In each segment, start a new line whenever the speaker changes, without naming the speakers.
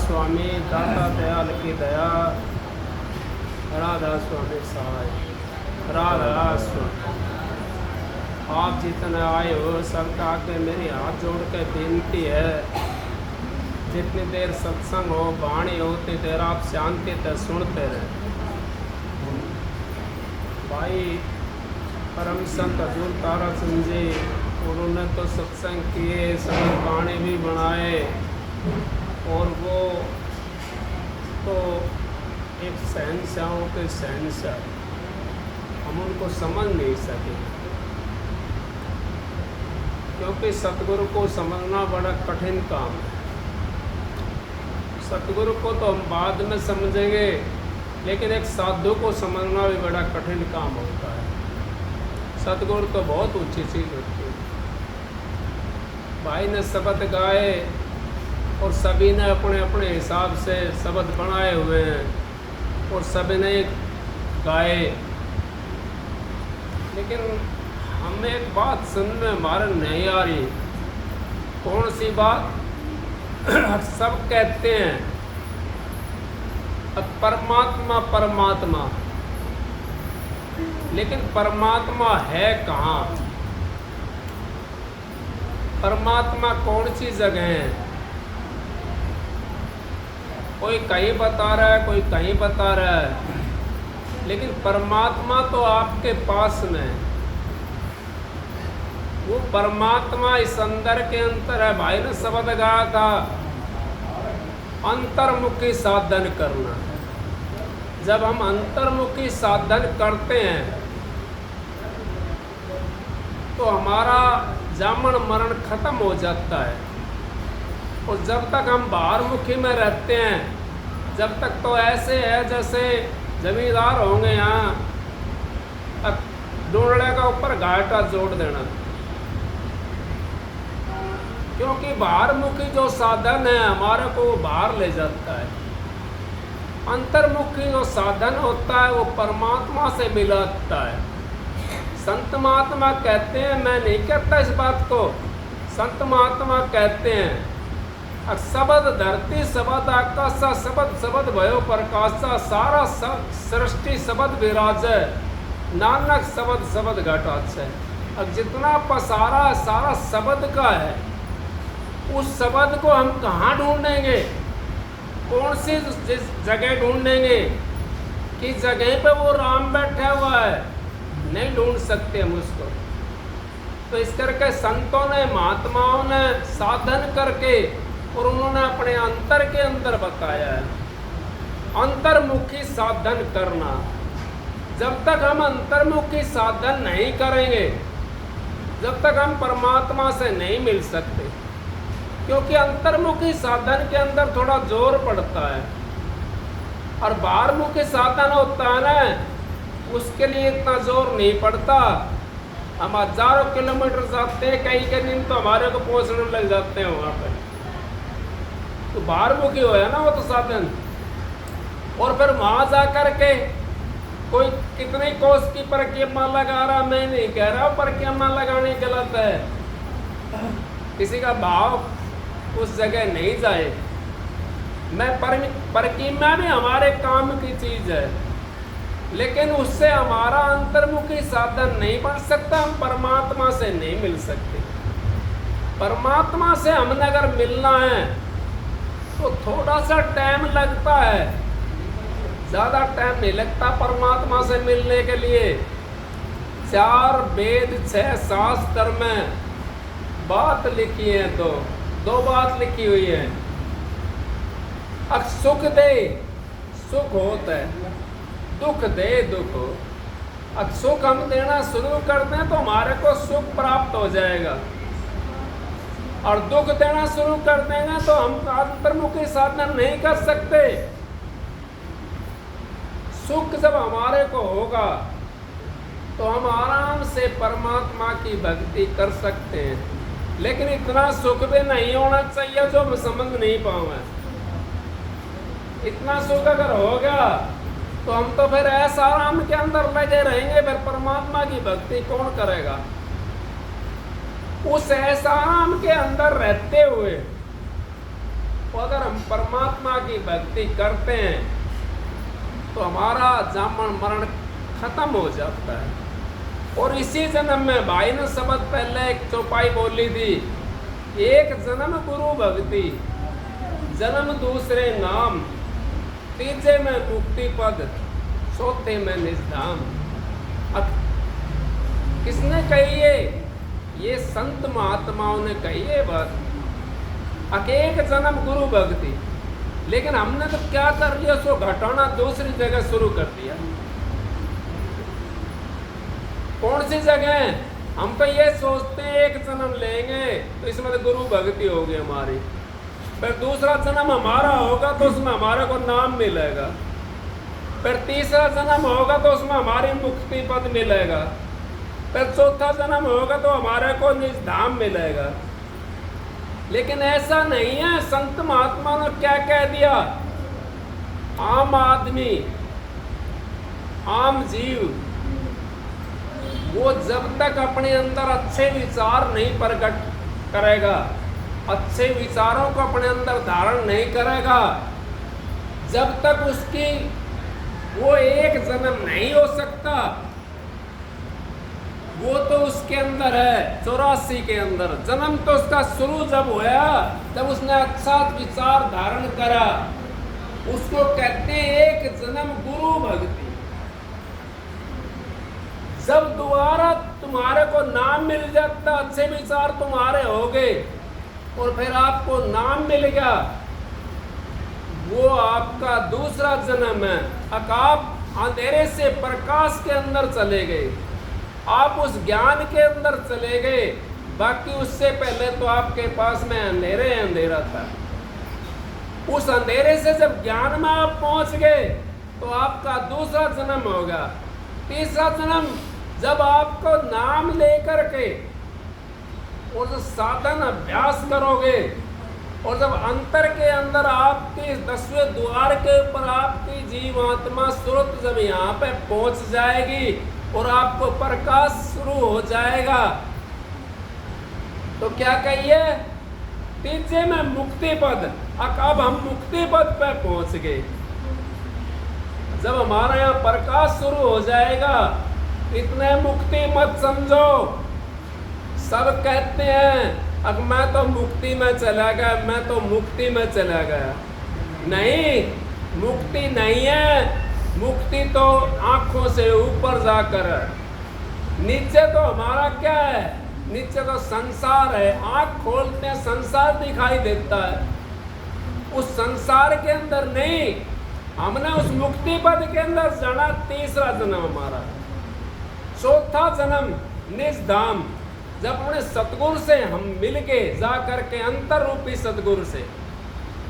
स्वामी दाता दयाल की दया। राधा स्वामी सहाय। राधा स्वामी। आप जितने आए हो सबका आके मेरी हाथ जोड़ के बेनती है, जितनी देर सत्संग हो वाणी हो उतनी देर आप शांति से सुनते रहे। भाई परम संत हजूर तारा सिंह जी उन्होंने तो सत्संग किए, सभी गाने भी बनाए, और वो तो एक शहंशाहों के शहंशाह, हम उनको समझ नहीं सके क्योंकि सतगुरु को समझना बड़ा कठिन काम है। सतगुरु को तो हम बाद में समझेंगे, लेकिन एक साधु को समझना भी बड़ा कठिन काम होता है। सतगुरु तो बहुत ऊंची चीज़ होती है। भाई ने शब्द गाए और सभी ने अपने अपने हिसाब से शब्द बनाए हुए हैं और सभी ने गाए, लेकिन हमें एक बात समझ में हमारे नहीं आ रही। कौन सी बात? सब कहते हैं अब परमात्मा परमात्मा, लेकिन परमात्मा है कहाँ? परमात्मा कौन सी जगह है? कोई कहीं बता रहा है, कोई कहीं बता रहा है, लेकिन परमात्मा तो आपके पास में है। वो परमात्मा इस अंदर के अंतर है। भाई ने शब्द गाया था अंतर्मुखी साधन करना। जब हम अंतर्मुखी साधन करते हैं तो हमारा जामन मरण खत्म हो जाता है, और जब तक हम बाहरमुखी में रहते हैं, जब तक तो ऐसे है जैसे जमींदार होंगे यहाँ डोड़े का ऊपर घाटा जोड़ देना, क्योंकि बाहरमुखी जो साधन है हमारे को बाहर ले जाता है। अंतर्मुखी जो साधन होता है वो परमात्मा से मिलाता है। संत महात्मा कहते हैं, मैं नहीं कहता इस बात को, संत महात्मा कहते हैं शब्द धरती शब्द आकाशा शब्द शब्द भयो प्रकाशा सारा सृष्टि शब्द विराज नानक शब्द शब्द घटाच है। अब जितना पसारा सारा शब्द का है, उस शब्द को हम कहाँ ढूंढेंगे? कौन सी जगह ढूंढेंगे? किस जगह पे वो राम बैठा हुआ है? नहीं ढूंढ सकते हम उसको। तो इस करके संतों ने महात्माओं ने साधन करके और उन्होंने अपने अंतर के अंदर बताया है अंतर्मुखी साधन करना। जब तक हम अंतर्मुखी साधन नहीं करेंगे, जब तक हम परमात्मा से नहीं मिल सकते, क्योंकि अंतर्मुखी साधन के अंदर थोड़ा जोर पड़ता है, और बाहरमुखी साधन होता है ना, उसके लिए इतना जोर नहीं पड़ता। हम हजारों किलोमीटर जाते हैं, कई के दिन तो हमारे को पहुंचने लग जाते हैं वहाँ पे। तो बाहरमुखी हो है ना वो तो साधन, और फिर वहाँ जा कर के कोई कितनी कोस की परिक्रमा लगा रहा, मैं नहीं कह रहा परिक्रमा लगाने गलत है, किसी का भाव उस जगह नहीं जाए। मैं परिक्रमा भी हमारे काम की चीज़ है, लेकिन उससे हमारा अंतर्मुखी साधन नहीं बन सकता। हम परमात्मा से नहीं मिल सकते। परमात्मा से हमने अगर मिलना है तो थोड़ा सा टाइम लगता है, ज़्यादा टाइम नहीं लगता परमात्मा से मिलने के लिए। 4 वेद 6 शास्त्र में बात लिखी है, दो बात लिखी हुई है। अब सुख दे सुख होता है, दुख दे दुख हो। अब सुख हम देना शुरू कर दें तो हमारे को सुख प्राप्त हो जाएगा, और दुख देना शुरू कर देंगे तो हम अंतर्मुखी साधन नहीं कर सकते। सुख जब हमारे को होगा तो हम आराम से परमात्मा की भक्ति कर सकते हैं, लेकिन इतना सुख भी नहीं होना चाहिए जो मैं समझ नहीं पाऊंगा। इतना सुख अगर होगा तो हम तो फिर ऐसा आराम के अंदर लगे रहेंगे, फिर परमात्मा की भक्ति कौन करेगा? उस ऐसा आराम के अंदर रहते हुए और अगर हम परमात्मा की भक्ति करते हैं तो हमारा जामन मरण खत्म हो जाता है। और इसी जन्म में भाई ने शब्द पहले एक चौपाई बोली थी, एक जन्म गुरु भक्ति, जन्म दूसरे नाम, तीजे में मुक्ति पद, चौथे में निजधाम। अब किसने कही है? ये संत महात्माओं ने कही है बात। एक जन्म गुरु भक्ति, लेकिन हमने तो क्या कर लिया, उसको घटाना दूसरी जगह शुरू कर दिया। कौन सी जगह? हम तो ये सोचते हैं एक जन्म लेंगे तो इसमें तो गुरु भक्ति होगी हमारी, फिर दूसरा जन्म हमारा होगा तो उसमें हमारे को नाम मिलेगा, फिर तीसरा जन्म होगा तो उसमें हमारी मुक्ति पद मिलेगा, फिर चौथा जन्म होगा तो हमारे को निज धाम मिलेगा। लेकिन ऐसा नहीं है। संत महात्मा ने क्या कह दिया? आम आदमी, आम जीव, वो जब तक अपने अंदर अच्छे विचार नहीं प्रकट करेगा, अच्छे विचारों को अपने अंदर धारण नहीं करेगा, जब तक उसकी वो एक जन्म नहीं हो सकता। वो तो उसके अंदर है 84 के अंदर। जन्म तो उसका शुरू जब हुआ, जब उसने अच्छा विचार धारण करा, उसको कहते हैं एक जन्म गुरु भक्ति। जब दोबारा तुम्हारे को नाम मिल जाता, अच्छे विचार तुम्हारे हो गए और फिर आपको नाम मिल गया, वो आपका दूसरा जन्म है। अब आप अंधेरे से प्रकाश के अंदर चले गए, आप उस ज्ञान के अंदर चले गए। बाकी उससे पहले तो आपके पास में अंधेरा था। उस अंधेरे से जब ज्ञान में आप पहुंच गए तो आपका दूसरा जन्म होगा। तीसरा जन्म जब आपको नाम लेकर के और जो साधन अभ्यास करोगे और जब अंतर के अंदर आपके 10वें द्वार के ऊपर आपकी जीवात्मा सुरत जब यहाँ पे पहुंच जाएगी और आपको प्रकाश शुरू हो जाएगा, तो क्या कहिए? तीजे में मुक्ति पद। अब हम मुक्ति पद पे पहुंच गए। जब हमारे यहाँ प्रकाश शुरू हो जाएगा, इतने मुक्ति मत समझो। सब कहते हैं अब मैं तो मुक्ति में चला गया, मैं तो मुक्ति में चला गया। नहीं, मुक्ति नहीं है। मुक्ति तो आंखों से ऊपर जाकर है। नीचे तो हमारा क्या है? नीचे तो संसार है। आंख खोलते हैं, संसार दिखाई देता है। उस संसार के अंदर नहीं, हमने उस मुक्ति पद के अंदर जाना। तीसरा जन्म हमारा, चौथा जन्म निज धाम। जब अपने सतगुरु से हम मिल के जा करके अंतर रूपी सतगुरु से,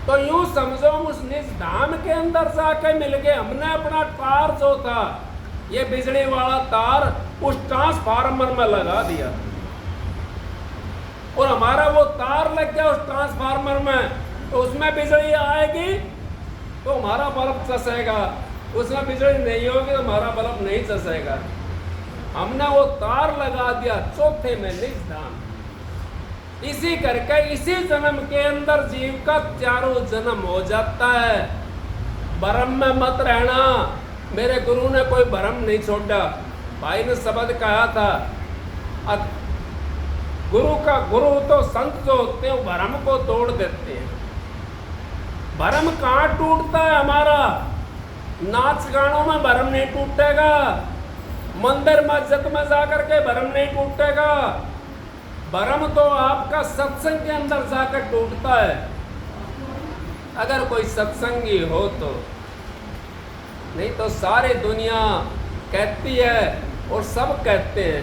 तो यूं समझो उस निज धाम के अंदर जाके मिल गए। हमने अपना तार जो था, ये बिजली वाला तार, उस ट्रांसफार्मर में लगा दिया और हमारा वो तार लग गया उस ट्रांसफार्मर में, तो उसमें बिजली आएगी तो हमारा बल्ब चसेगा, उसमें बिजली नहीं होगी तो हमारा बल्ब नहीं चसेगा। हमने वो तार लगा दिया चौथे में निज धाम। इसी करके इसी जन्म के अंदर जीव का चारों जन्म हो जाता है। भरम में मत रहना। मेरे गुरु ने कोई भरम नहीं छोड़ा। भाई ने शब्द कहा था, गुरु का गुरु तो संत जो होते हैं भरम को तोड़ देते हैं। भरम कहाँ टूटता है हमारा? नाच गानों में भरम नहीं टूटेगा, मंदिर मस्जिद में जाकर के भरम नहीं टूटेगा। भरम तो आपका सत्संग के अंदर जाकर टूटता है। अगर कोई सत्संगी हो तो, नहीं तो सारी दुनिया कहती है और सब कहते हैं,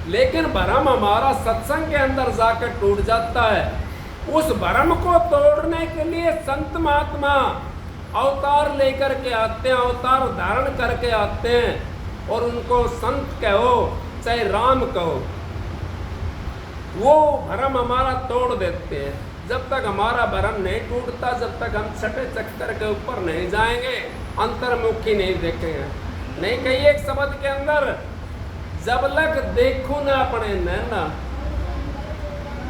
लेकिन भरम हमारा सत्संग के अंदर जाकर टूट जाता है। उस भरम को तोड़ने के लिए संत महात्मा अवतार लेकर के आते हैं, अवतार धारण करके आते हैं, और उनको संत कहो चाहे राम कहो, वो भरम हमारा तोड़ देते हैं। जब तक हमारा भरम नहीं टूटता, जब तक हम छठे चक्कर के ऊपर नहीं जाएंगे, अंतर्मुखी नहीं देखेंगे। नहीं कही एक शब्द के अंदर, जब लग देखो ना अपने नैना,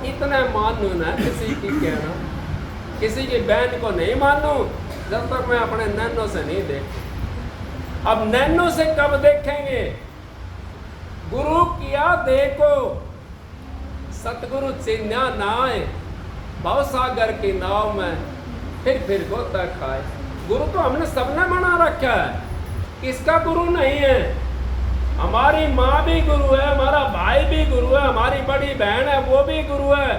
इतना मानो ना किसी की कहना। किसी की बहन को नहीं मानूं जब तक मैं अपने नैनों से नहीं देखूं। अब नैनों से कब देखेंगे? गुरु किया देखो, सतगुरु चिन्हा नाए, भव सागर की नाव में फिर गोता खाए। गुरु तो हमने सबने बना रखा है, किसका गुरु नहीं है? हमारी माँ भी गुरु है, हमारा भाई भी गुरु है, हमारी बड़ी बहन है वो भी गुरु है,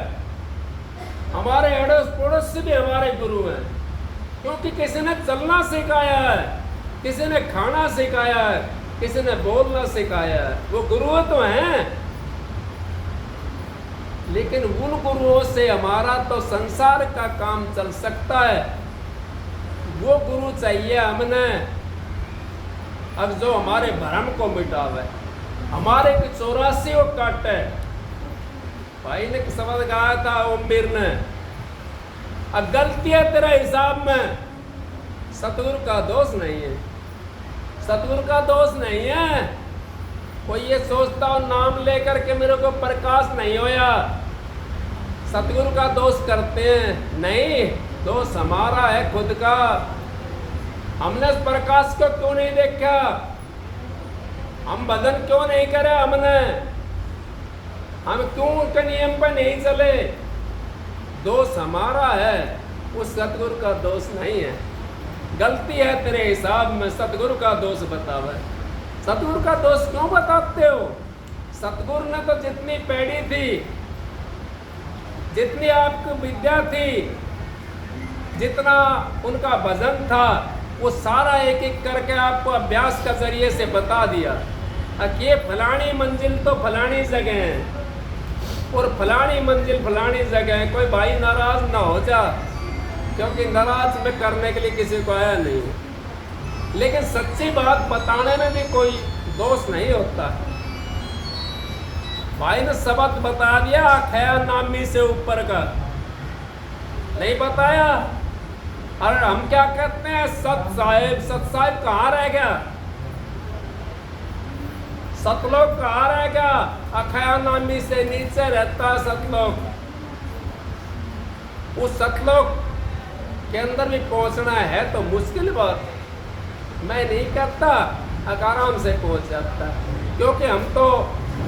हमारे अड़ोस पड़ोस भी हमारे गुरु हैं। क्योंकि किसी ने चलना सिखाया है, किसी ने खाना सिखाया है, किसी ने बोलना सिखाया है, वो गुरु तो हैं। लेकिन उन गुरुओं से हमारा तो संसार का काम चल सकता है, वो गुरु चाहिए हमने। अब जो हमारे भ्रम को मिटावे, हमारे 84 को काटे। भाई ने शब्द गाया था ओमवीर ने, अब गलती है तेरा हिसाब में, सतगुरु का दोष नहीं है, सतगुरु का दोष नहीं है। कोई ये सोचता हो नाम लेकर के मेरे को प्रकाश नहीं होया, सतगुरु का दोष करते हैं। नहीं, दोष हमारा है खुद का। हमने इस प्रकाश को क्यों नहीं देखा? हम भजन क्यों नहीं करे? हम क्यों उनके नियम पर नहीं चले? दोष हमारा है, उस सतगुरु का दोष नहीं है। गलती है तेरे हिसाब में, सतगुरु का दोष बतावे। सतगुरु का दोष क्यों बताते हो? सतगुरु ने तो जितनी पढ़ी थी, जितनी आपकी विद्या थी, जितना उनका भजन था, वो सारा एक एक करके आपको अभ्यास के जरिए से बता दिया कि ये फलानी मंजिल तो फलानी जगह है और फलानी मंजिल फलानी जगह है। कोई भाई नाराज ना हो जा, क्योंकि नाराज में करने के लिए किसी को आया नहीं। लेकिन सच्ची बात बताने में भी कोई दोष नहीं होता। भाई ने शब्द बता दिया, खया नामी से ऊपर का नहीं बताया। अरे हम क्या कहते हैं? सत साहिब कहाँ रह गया? सतलोक कहाँ रह गया? अखया नामी से नीचे रहता है सतलोक। उस सतलोक के अंदर भी पहुंचना है तो मुश्किल बात, मैं नहीं कहता, आराम से पहुंच जाता, क्योंकि हम तो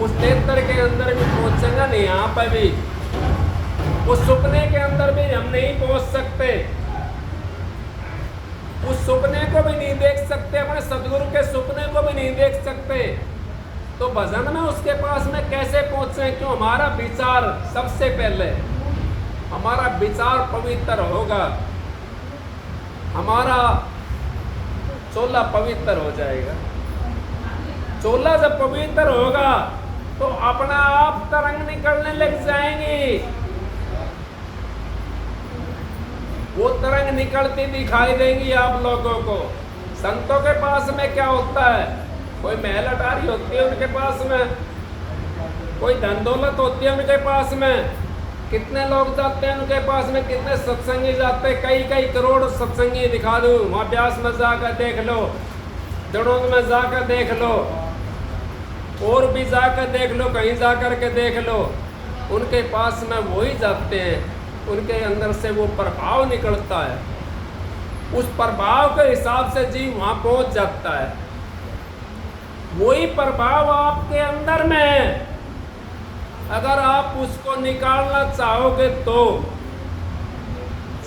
उस नेत्र के अंदर भी पहुंचेंगे नहीं। यहाँ पर भी उस सुपने के अंदर भी हम नहीं पहुंच सकते, उस सुपने को भी नहीं देख सकते, अपने सदगुरु के सुपने को भी नहीं देख सकते। तो भजन में उसके पास में कैसे पहुंचे? क्यों? हमारा विचार सबसे पहले, हमारा विचार पवित्र होगा, हमारा चोला पवित्र हो जाएगा। चोला जब पवित्र होगा तो अपना आप तरंग निकलने लग जाएंगी। वो तरंग निकलती दिखाई देंगी आप लोगों को। संतों के पास में क्या होता है? कोई महल अटारी होती है उनके पास में, कोई धन दौलत होती है उनके पास में, कितने लोग जाते हैं उनके पास में, कितने सत्संगी जाते हैं, कई करोड़ सत्संगी दिखा दूँ। वहाँ ब्यास में जाकर देख लो, जड़ों में जाकर देख लो, और भी जाकर देख लो, कहीं जाकर के देख लो, उनके पास में वही जाते हैं। उनके अंदर से वो प्रभाव निकलता है, उस प्रभाव के हिसाब से जीव वहाँ पहुँच जाता है। वही प्रभाव आपके अंदर में है, अगर आप उसको निकालना चाहोगे तो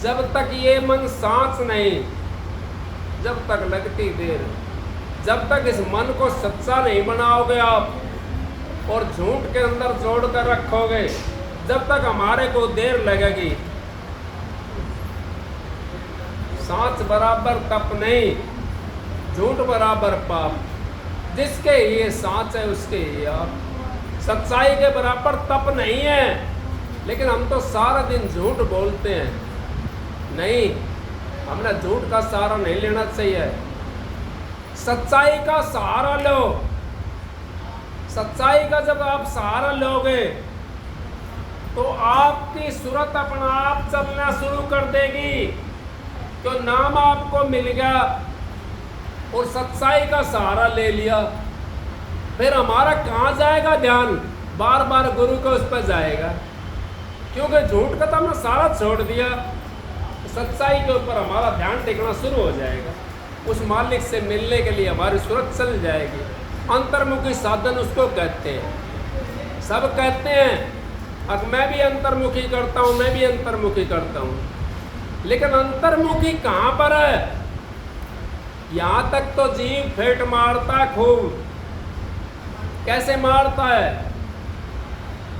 जब तक ये मन सांस नहीं, जब तक लगती देर, जब तक इस मन को सच्चा नहीं बनाओगे आप और झूठ के अंदर जोड़ कर रखोगे, जब तक हमारे को देर लगेगी। सांच बराबर तप नहीं, झूठ बराबर पाप। जिसके ये सांच है उसके ये आप। सच्चाई के बराबर तप नहीं है, लेकिन हम तो सारा दिन झूठ बोलते हैं। नहीं, हमने झूठ का सहारा नहीं लेना चाहिए, सच्चाई का सहारा लो। सच्चाई का जब आप सहारा लोगे तो आपकी सूरत अपना आप चलना शुरू कर देगी। तो नाम आपको मिल गया और सच्चाई का सहारा ले लिया, फिर हमारा कहाँ जाएगा ध्यान? बार बार गुरु को उस पर जाएगा, क्योंकि झूठ का तो हमने सारा छोड़ दिया। सच्चाई के ऊपर हमारा ध्यान टिकना शुरू हो जाएगा। उस मालिक से मिलने के लिए हमारी सूरत चल जाएगी। अंतर्मुखी साधन उसको कहते हैं। सब कहते हैं अब मैं भी अंतर्मुखी करता हूँ, मैं भी अंतर्मुखी करता हूँ, लेकिन अंतर्मुखी कहाँ पर है? यहाँ तक तो जीव फेंट मारता है खूब। कैसे मारता है?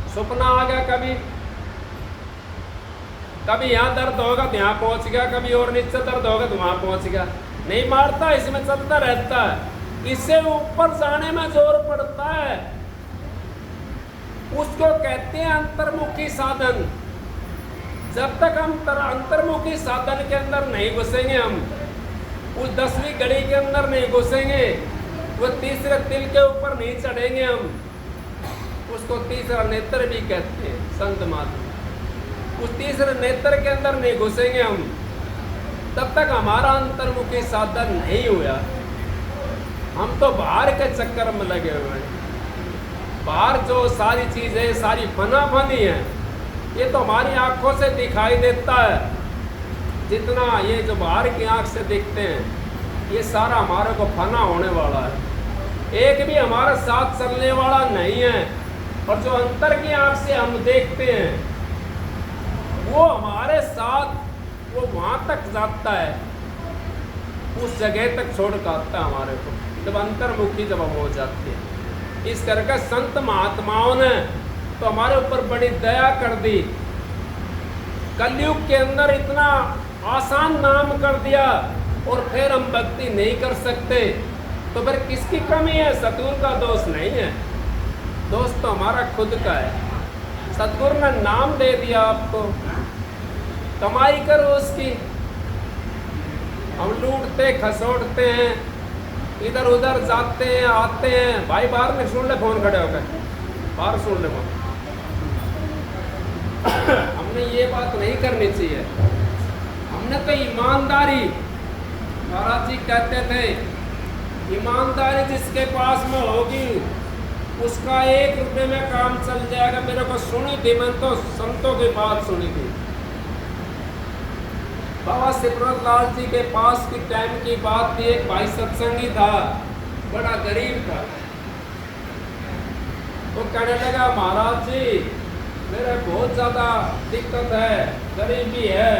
सपना आ गया, कभी यहाँ दर्द होगा तो यहाँ पहुँच गया, कभी और नीचे दर्द होगा तो वहाँ पहुँच गया। नहीं मारता, इसमें चलता रहता है। इससे ऊपर जाने में जोर पड़ता है। उसको कहते हैं अंतर्मुखी साधन। जब तक हम अंतर्मुखी साधन के अंदर नहीं घुसेंगे, हम उस 10वीं घड़ी के अंदर नहीं घुसेंगे, वो तीसरे तिल के ऊपर नहीं चढ़ेंगे हम, उसको तीसरा नेत्र भी कहते हैं संत महात्मा। उस तीसरे नेत्र के अंदर नहीं घुसेंगे हम, तब तक हमारा अंतर्मुखी साधन नहीं हुआ। हम तो बाहर के चक्कर में लगे हुए हैं। बाहर जो सारी चीज़ें सारी फना फनी है, ये तो हमारी आंखों से दिखाई देता है। जितना ये जो बाहर की आंख से देखते हैं, ये सारा हमारे को फना होने वाला है। एक भी हमारे साथ चलने वाला नहीं है। और जो अंतर की आंख से हम देखते हैं, वो हमारे साथ वो वहाँ तक जाता है, उस जगह तक छोड़ कर आता है हमारे को, जब अंतर्मुखी जब हम हो जाते हैं। इस करके संत महात्माओं ने तो हमारे ऊपर बड़ी दया कर दी। कलयुग के अंदर इतना आसान नाम कर दिया और फिर हम भक्ति नहीं कर सकते, तो फिर किसकी कमी है? सतगुरु का दोष नहीं है, दोष तो हमारा खुद का है। सतगुरु ने नाम दे दिया आपको, कमाई करो उसकी। हम लूटते खसोटते हैं, इधर उधर जाते हैं आते हैं। भाई बाहर में सुन ले, फोन खड़े होकर बाहर सुन ले फोन। हमने ये बात नहीं करनी चाहिए। हमने तो ईमानदारी, महाराज जी कहते थे, ईमानदारी जिसके पास में होगी उसका 1 रुपये में काम चल जाएगा। मेरे को सुनी थी, मैंने तो संतों की बात सुनी थी। बाबा सिमरन लाल जी के पास की टाइम की बात थी। एक भाई सत्संगी था, बड़ा गरीब था। वो कहने लगा, महाराज जी मेरे बहुत ज़्यादा दिक्कत है, गरीबी है,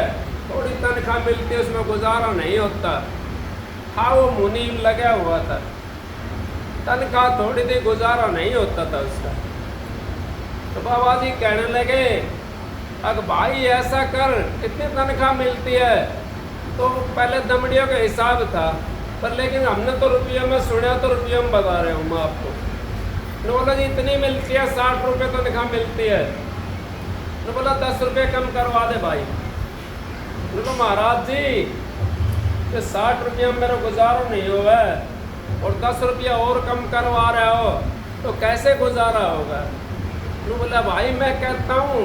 थोड़ी तनख्वाह मिलती है, उसमें गुजारा नहीं होता। हाँ, वो मुनीम लगा हुआ था, तनख्वाह थोड़ी थी, गुजारा नहीं होता था उसका। तो बाबा जी कहने लगे, अगर भाई ऐसा कर, इतनी तनख्वाह मिलती है। तो पहले दमड़ियों का हिसाब था, पर लेकिन हमने तो रुपये में सुना, तो रुपये में बता रहे हूँ मैं आपको। तो बोला जी इतनी मिलती है, 60 रुपये तनख्वाह मिलती है। तो बोला 10 रुपये कम करवा दे भाई। तो महाराज जी ये 60 रुपये में मेरा गुजारा नहीं हुआ है और 10 रुपया और कम करवा रहे हो, तो कैसे गुजारा होगा? तो बोला भाई मैं कहता हूँ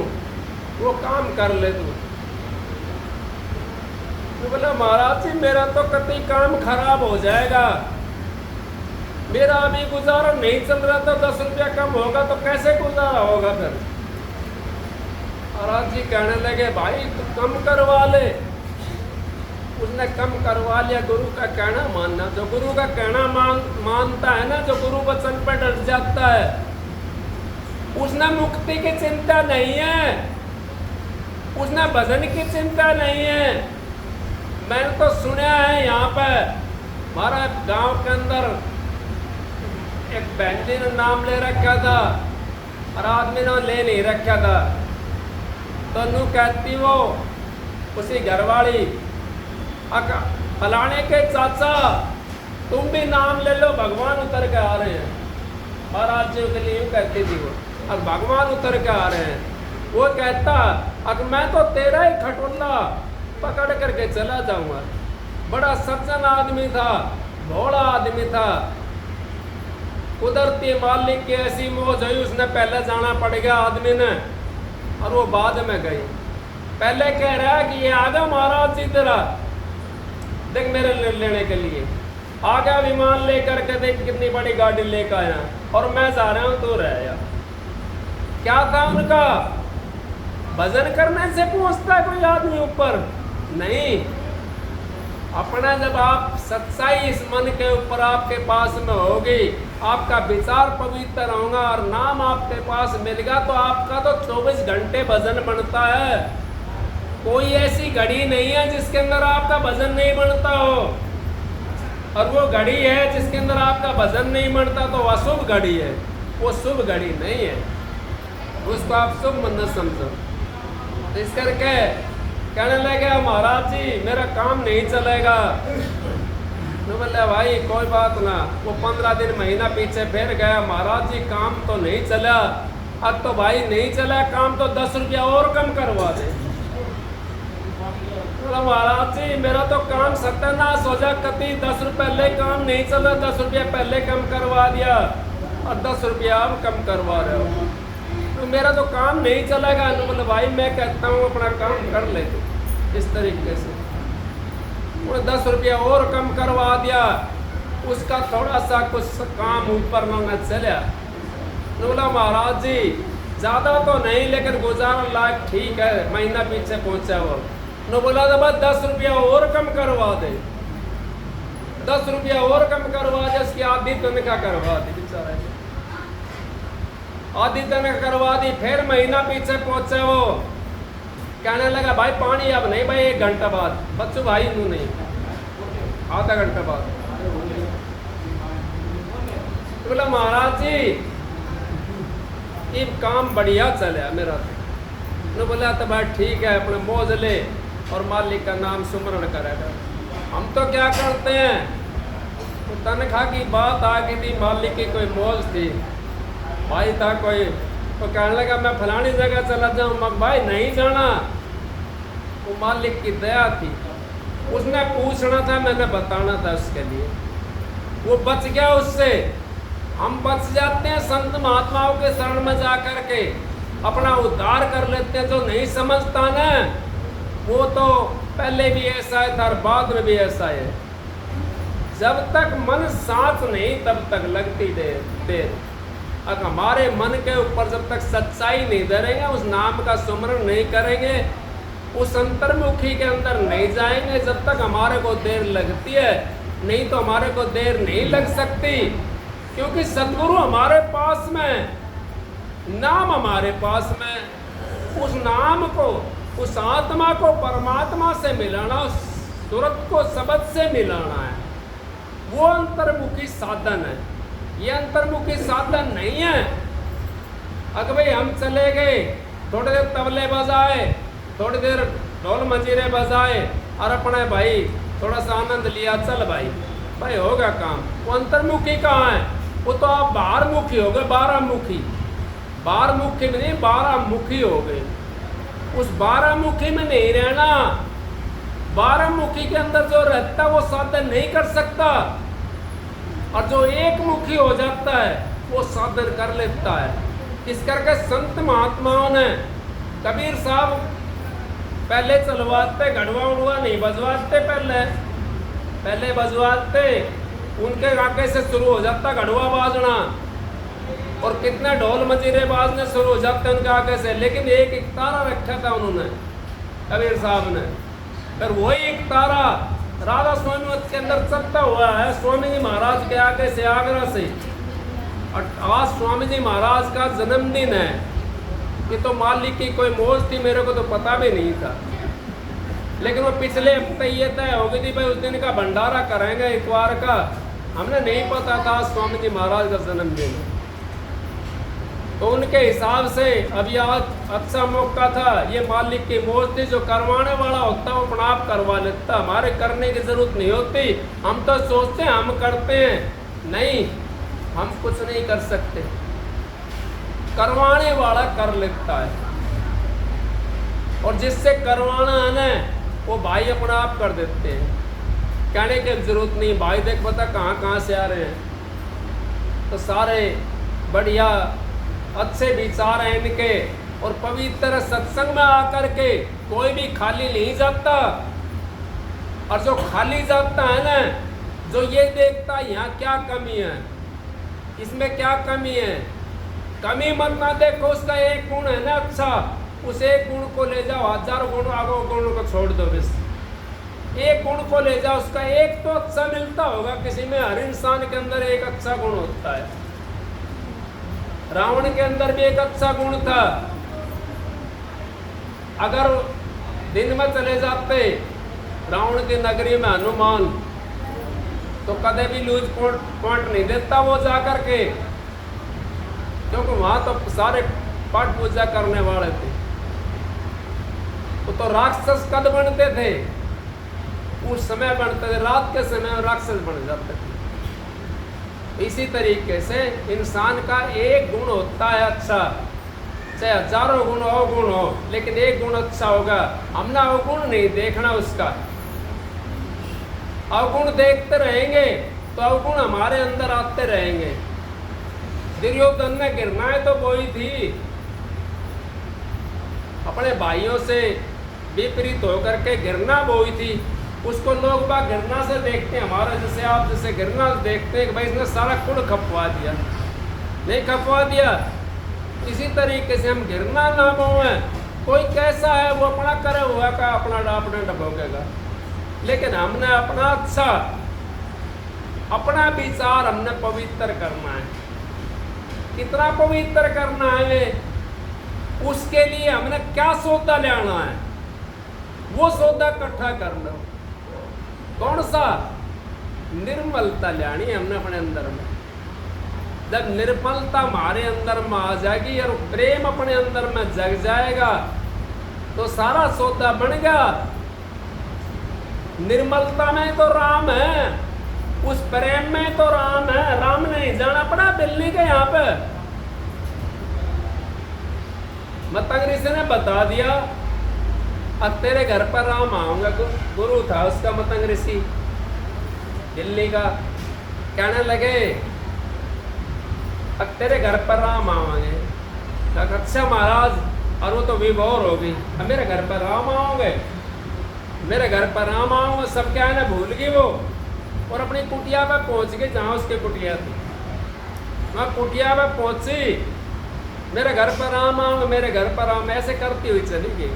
वो काम कर ले तू। तो बोला महाराज जी मेरा तो कतई काम खराब हो जाएगा, मेरा अभी गुजारा नहीं चल रहा था, 10 रुपया कम होगा तो कैसे गुजारा होगा फिर? महाराज जी कहने लगे, भाई तू कम करवा ले। उसने कम करवा लिया। गुरु का कहना मानना, जो गुरु का कहना मानता है ना, जो गुरु वचन पर डट जाता है, उसने मुक्ति की चिंता नहीं है, उसने भजन की चिंता नहीं है। मैंने तो सुना है यहाँ पर हमारा गांव के अंदर एक बहन जी ने नाम ले रखा था और आदमी ने ले नहीं रखा था। तो नू कहती वो उसी घरवाली, फलाने के चाचा तुम भी नाम ले लो, भगवान उतर के आ रहे हैं। महाराज जी के लिए यूँ कहती थी वो, अब भगवान उतर के आ रहे हैं। वो कहता अब मैं तो तेरा ही खटुल्ला पकड़ करके चला जाऊंगा। बड़ा सज्जन आदमी था, भोला आदमी था। कुदरती मालिक की ऐसी मौज हुई, उसने पहले जाना पड़ गया आदमी ने, और वो बाद में गई। पहले कह रहा है कि ये आ गया महाराज जी तेरा, देख मेरे लेने के लिए आ गया, विमान लेकर के, देख कितनी बड़ी गाड़ी लेकर आया, और मैं जा रहा हूँ तो रह जा। क्या था उनका? भजन करने से पहुंचता है कोई आदमी ऊपर? नहीं, अपना जब आप सच्चाई इस मन के ऊपर आपके पास में होगी, आपका विचार पवित्र होगा और नाम आपके पास मिलेगा, तो आपका तो 24 घंटे भजन बनता है। कोई ऐसी घड़ी नहीं है जिसके अंदर आपका भजन नहीं बनता हो, और वो घड़ी है जिसके अंदर आपका भजन नहीं बनता तो अशुभ घड़ी है, वो शुभ घड़ी नहीं है, उसको आप शुभ मत समझो। तो इस करके कहने लगे महाराज जी मेरा काम नहीं चलेगा। तो बोले भाई कोई बात ना। वो 15 दिन महीना पीछे फिर गया, महाराज जी काम तो नहीं चला। अब तो भाई नहीं चला काम तो 10 रुपया और कम करवा दे। बोला महाराज जी मेरा तो काम सत्यानाश हो जा, कति 10 रुपये पहले काम नहीं चला, 10 रुपया पहले कम करवा दिया और 10 रुपया आप कम करवा रहे हो, तो मेरा तो काम नहीं चलेगा। मतलब भाई मैं कहता हूँ अपना काम कर ले इस तरीके से। वो 10 रुपया और कम करवा दिया, उसका थोड़ा सा कुछ काम ऊपर न चला। तो बोला महाराज जी ज़्यादा तो नहीं लेकिन गुजारा लायक ठीक है, महीना पीछे पहुँचा वो। तो बोला था बस 10 रुपया और कम करवा दे, 10 रुपया और कम करवा दे, उसकी आधी तनख्वाह करवा दी बेचारा, आधी तनख्वाह करवा दी। फिर महीना पीछे पहुंचे वो, कहने लगा भाई पानी अब नहीं भाई 1 घंटा बाद। बच्चों भाई नू नहीं, आधा घंटा बाद। तो बोला महाराज जी ये काम बढ़िया चला मेरा। तो बोला तो भाई ठीक है अपने मौज ले और मालिक का नाम सुमरण करेगा। हम तो क्या करते हैं, तो तनख्वाह की बात आ गई थी, मालिक की कोई मौज थी, भाई था कोई, तो कहने लगा मैं फलानी जगह चला जाऊँ। भाई नहीं जाना, वो मालिक की दया थी, उसने पूछना था मैंने बताना था उसके लिए, वो बच गया उससे। हम बच जाते हैं संत महात्माओं के शरण में जा कर के अपना उद्धार कर लेते हैं। जो नहीं समझता ना वो तो पहले भी ऐसा है था और बाद में भी ऐसा है। जब तक मन साथ नहीं तब तक लगती देर। अगर हमारे मन के ऊपर जब तक सच्चाई नहीं धरेंगे, उस नाम का सुमरण नहीं करेंगे, उस अंतर्मुखी के अंदर नहीं जाएंगे, जब तक हमारे को देर लगती है, नहीं तो हमारे को देर नहीं लग सकती। क्योंकि सद्गुरु हमारे पास में, नाम हमारे पास में, उस नाम को, उस आत्मा को परमात्मा से मिलाना, उस सूरत को शब्द से मिलाना है, वो अंतर्मुखी साधन है। ये अंतर्मुखी साधन नहीं है। अगर भाई हम चले गए, थोड़ी देर तबले बजाए, थोड़ी देर ढोल मंजीरे बजाए और अपने भाई थोड़ा सा आनंद लिया, चल भाई भाई होगा काम। वो अंतर्मुखी कहाँ है? वो तो आप बाहर मुखी हो गए, 12 मुखी, 12 मुखी में नहीं 12 मुखी हो गए। उस 12 मुखी में नहीं रहना। 12 मुखी के अंदर जो रहता वो साधन नहीं कर सकता, और जो एक मुखी हो जाता है वो साधन कर लेता है। इस करके संत महात्माओं ने, कबीर साहब पहले चलवाते, घड़वा उड़वा नहीं बजवाते, पहले बजवाते, उनके इलाके से शुरू हो जाता घड़वा बाजना, और कितने ढोल मंजीरे बाजने शुरू हो जाते उनके आगे से। लेकिन एक तारा रखा था उन्होंने, कबीर साहब ने, फिर वही एक तारा राधा स्वामी के अंदर चलता हुआ है स्वामी जी महाराज के आगे से, आगरा से। और आज स्वामी जी महाराज का जन्मदिन है। ये तो मालिक की कोई मौज थी, मेरे को तो पता भी नहीं था, लेकिन वो पिछले हफ्ते ये तय हो गई थी भाई उस दिन का भंडारा करेंगे इतवार का। हमने नहीं पता था स्वामी जी महाराज का जन्मदिन, तो उनके हिसाब से अभी आज अच्छा मौका था। ये मालिक की मौज थी, जो करवाने वाला होता है वो अपना आप करवा लेता, हमारे करने की जरूरत नहीं होती। हम तो सोचते हैं हम करते हैं, नहीं, हम कुछ नहीं कर सकते, करवाने वाला कर लेता है। और जिससे करवाना है ना वो भाई अपना आप कर देते हैं, कहने की जरूरत नहीं। भाई देख पता कहाँ से आ रहे हैं, तो सारे बढ़िया अच्छे विचार हैं इनके, और पवित्र सत्संग में आकर के कोई भी खाली नहीं जाता। और जो खाली जाता है ना, जो ये देखता है यहाँ क्या कमी है, इसमें क्या कमी है, कमी मत ना देखो, उसका एक गुण है ना अच्छा, उस एक गुण को ले जाओ, 1000 गुण आगो गुणों को छोड़ दो बस। एक गुण को ले जाओ, उसका एक तो अच्छा मिलता होगा किसी में। हर इंसान के अंदर एक अच्छा गुण होता है। रावण के अंदर भी एक अच्छा गुण था। अगर दिन में चले जाते रावण की नगरी में हनुमान, तो कदे भी लूज पॉइंट नहीं देता वो जाकर के, क्योंकि वहां तो सारे पाठ पूजा करने वाले थे। वो तो राक्षस कद बनते थे, उस समय बनते थे, रात के समय राक्षस बन जाते थे। इसी तरीके से इंसान का एक गुण होता है अच्छा, चाहे हजारों गुण अवगुण हो, लेकिन एक गुण अच्छा होगा। हमने अवगुण नहीं देखना उसका। अवगुण देखते रहेंगे तो अवगुण हमारे अंदर आते रहेंगे। दुर्योधन ने घृणाएं तो बोई थी, अपने भाइयों से विपरीत होकर के घृणा बोई थी। उसको लोग बाग घृणा से देखते हैं, हमारा जैसे आप जैसे घृणा देखते हैं कि भाई इसने सारा कुल खपवा दिया। नहीं खपवा दिया। इसी तरीके से हम घृणा ना बोए। कोई कैसा है वो अपना करे हुआ का अपना अपने डबोकेगा, लेकिन हमने अपना अच्छा, अपना विचार हमने पवित्र करना है। कितना पवित्र करना है, उसके लिए हमने क्या सौदा लेना है, वो सौदा इकट्ठा कर लो। कौन सा? निर्मलता लानी है हमने अपने अंदर में। जब निर्मलता हमारे अंदर में आ जाएगी और प्रेम अपने अंदर में जग जाएगा, तो सारा सौदा बन गया। निर्मलता में तो राम है, उस प्रेम में तो राम है। राम नहीं जाना पड़ा दिल्ली के यहाँ पे। मतंग ऋषि ने बता दिया, अब तेरे घर पर राम आऊंगा। गुरु था उसका मतंग ऋषि दिल्ली का। कहने लगे अब तेरे घर पर राम आवांगे। अच्छा महाराज, और वो तो विभोर हो गई, अब मेरे घर पर राम आओगे, मेरे घर पर राम आओगे। सब क्या है ना भूल गई वो, और अपनी कुटिया पे पहुंच गई जहाँ उसकी कुटिया थी। वहाँ कुटिया पे पहुंची, मेरे घर पर राम आओगे, मेरे घर पर राम, ऐसे करती हुई चली गई।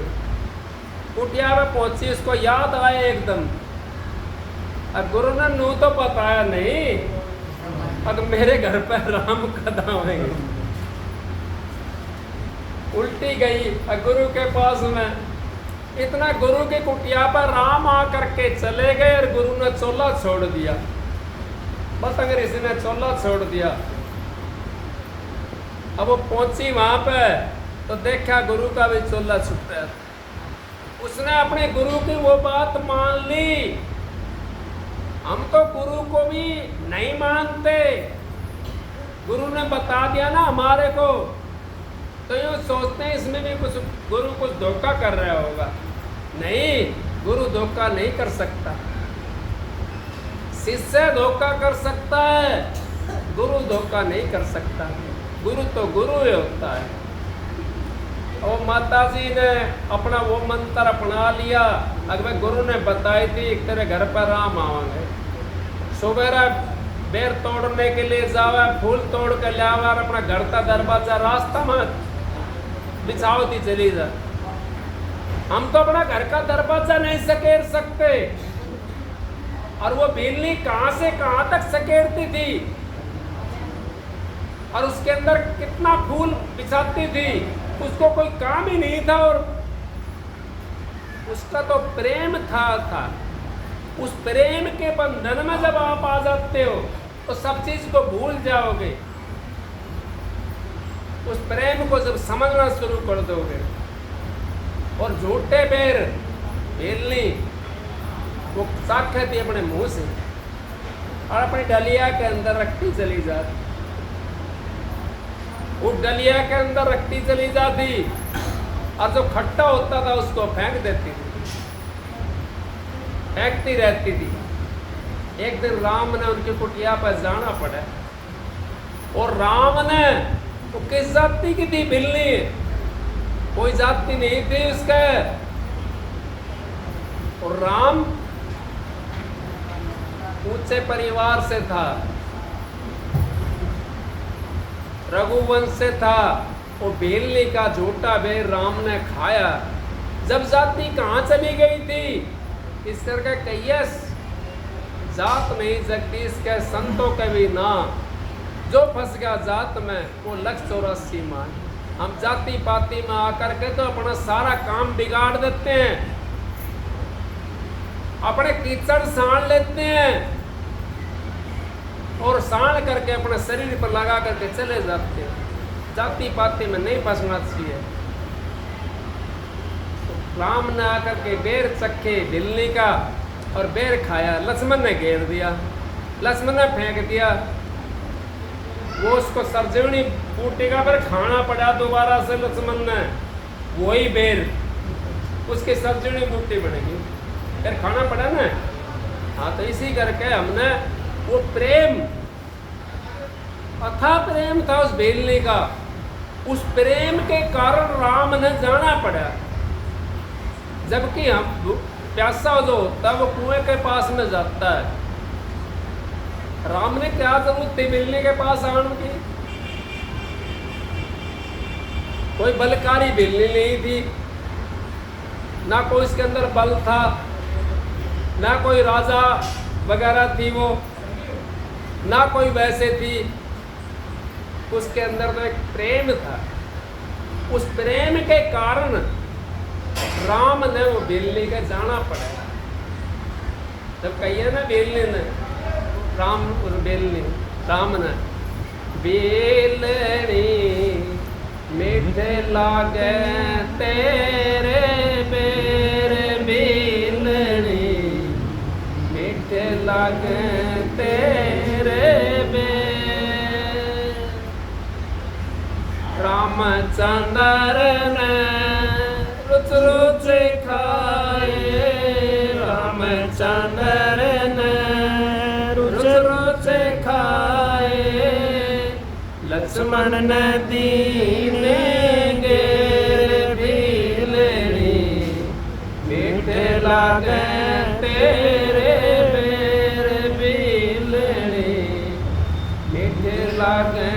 कुटिया पे पहुंची, उसको याद आया एकदम। अब गुरु ने नू तो बताया नहीं, अब मेरे घर पर राम कद आएंगे। उल्टी गई गुरु के पास में। इतना गुरु की कुटिया पर राम आकर के चले गए और गुरु ने चोला छोड़ दिया। मतंग ऋषि ने चोला छोड़ दिया। अब वो पहुंची वहां पे तो देखा गुरु का भी चोला छूट रहा था। उसने अपने गुरु की वो बात मान ली। हम तो गुरु को भी नहीं मानते, गुरु ने बता दिया ना हमारे को, तो यूँ सोचते हैं इसमें भी कुछ गुरु कुछ धोखा कर रहा होगा। नहीं, गुरु धोखा नहीं कर सकता। शिष्य धोखा कर सकता है, गुरु धोखा नहीं कर सकता। गुरु तो गुरु ही होता है। और माता जी ने अपना वो मंत्र अपना लिया। अगर गुरु ने बताई थी तेरे घर पर राम आवांगे, सुबेरा बेर तोड़ने के लिए जावा, फूल तोड़ के लावा, अपना घर का दरवाजा रास्ता में बिछाओती चली जा। हम तो अपना घर का दरवाजा नहीं सकेर सकते, और वो बिल्ली कहां से कहां तक सकेरती थी, और उसके अंदर कितना फूल बिछाती थी, उसको कोई काम ही नहीं था। और उसका तो प्रेम था। उस प्रेम के बंधन में जब आप आ जाते हो तो सब चीज को भूल जाओगे। उस प्रेम को जब समझना शुरू कर दोगे, और झूठे बेर बेलनी वो साक्षात थी अपने मुंह से, और अपनी डलिया के अंदर रखती चली जाती। वो डलिया के अंदर रखती चली जाती, और जो खट्टा होता था उसको फेंक देती थी, फेंकती रहती थी। एक दिन राम ने उनकी कुटिया पर जाना पड़ा, और राम ने वो किस जाति की थी बिल्ली, कोई जाति नहीं थी उसके। और राम ऊंचे परिवार से था, रघुवंश से था। वो बिल्ली का झूठा बेर राम ने खाया। जब जाति कहाँ चली गई थी, इस करके कहिए जात नहीं जगदीश के संतों के भी ना, जो फंस गया जात में वो 184 मान। हम जाति पाति में आकर के तो अपना सारा काम बिगाड़ देते हैं, अपने कीचड़ साड़ लेते हैं और साड़ करके अपने शरीर पर लगा करके चले जाते हैं। जाति पाति में नहीं फंसना चाहिए। तो राम ने आकर के बेर चखे बिल्ली का और बेर खाया, लक्ष्मण ने घेर दिया, लक्ष्मण ने फेंक दिया, वो उसको सरजनी बूटेगा पर खाना पड़ा दोबारा से लक्ष्मण ने, वही बेर उसके सरजनी बूटी बनेगी, फिर खाना पड़ा ना। हाँ, तो इसी करके हमने वो प्रेम, अथा प्रेम था उस बेलने का, उस प्रेम के कारण राम ने जाना पड़ा। जबकि हम प्यासा जो होता है वो कुएं के पास में जाता है, राम ने क्या जरूरत थी बेलने के पास आने की? कोई बलकारी बेलनी नहीं थी, ना कोई इसके अंदर बल था, ना कोई राजा वगैरह थी वो, ना कोई वैसे थी। उसके अंदर तो एक प्रेम था, उस प्रेम के कारण राम ने वो बेलने के जाना पड़ा। जब कहिए ना बेलने ने राम और बेलने, राम ने बेलनी मीठे लागे तेरे बेर, बेलनी मीठे लागे तेरे बेर। रामचंद्र ने रुच रुच खाए, रामचंद्र ने रुच रुच खाए, लक्ष्मण ने दीने घेर बेलनी मीठे लागे तेरे बेर, बेलनी मीठे लागे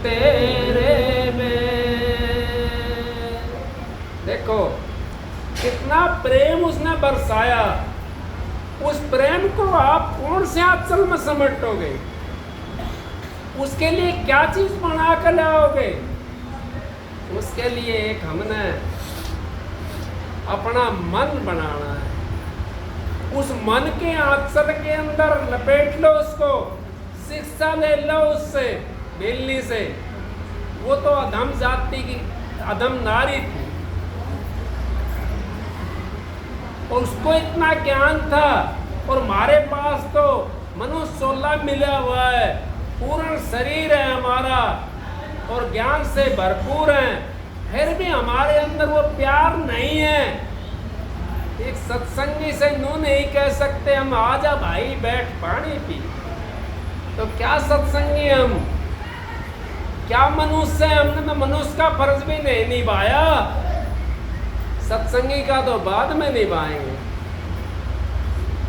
तेरे बेर। देखो कितना प्रेम उसने बरसाया, उस प्रेम को आप कौन से आंचल में समेटोगे? उसके लिए क्या चीज बना कर लाओगे? उसके लिए एक हमने अपना मन बनाना है। उस मन के आंचल के अंदर लपेट लो उसको, शिक्षा ले लो उससे, बेलनी से। वो तो अधम जाति की अधम नारी थी और उसको इतना ज्ञान था, और हमारे पास तो मनुष्य 16 मिला हुआ है, पूर्ण शरीर है हमारा और ज्ञान से भरपूर है, फिर भी हमारे अंदर वो प्यार नहीं है। एक सत्संगी से नो नहीं कह सकते हम आजा भाई बैठ पानी पी। तो क्या सत्संगी हम, क्या मनुष्य है? हमने तो मनुष्य का फर्ज भी नहीं निभाया, सत्संगी का तो बाद में निभाएंगे।